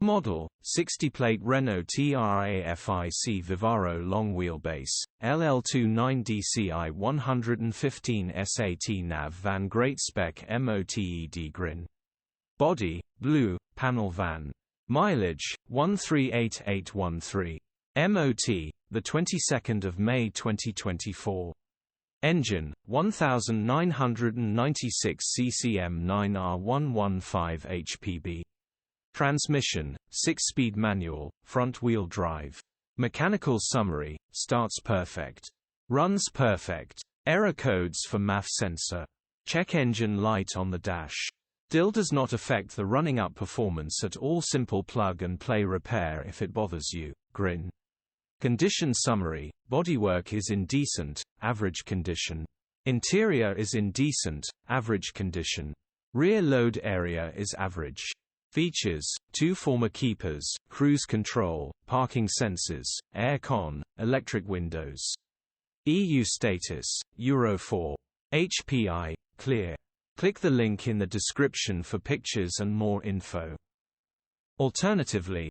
Model: 60-plate Renault TRAFIC VIVARO long wheelbase, LL29dCi 115 SAT nav van, great spec, MOTED grin. Body: blue, panel van. Mileage: 138813. MOT: the 22nd of May 2024. Engine: 1996 CCM 9R115 HPB. Transmission: 6-speed manual, front-wheel drive. Mechanical summary: starts perfect. Runs perfect. Error codes for MAF sensor. Check engine light on the dash. Still does not affect the running up performance at all. Simple plug-and-play repair if it bothers you. Grin. Condition summary: bodywork is in decent, average condition. Interior is in decent, average condition. Rear load area is average. Features: 2 former keepers, cruise control, parking sensors, air-con, electric windows. EU status: Euro 4. HPI, clear. Click the link in the description for pictures and more info. Alternatively,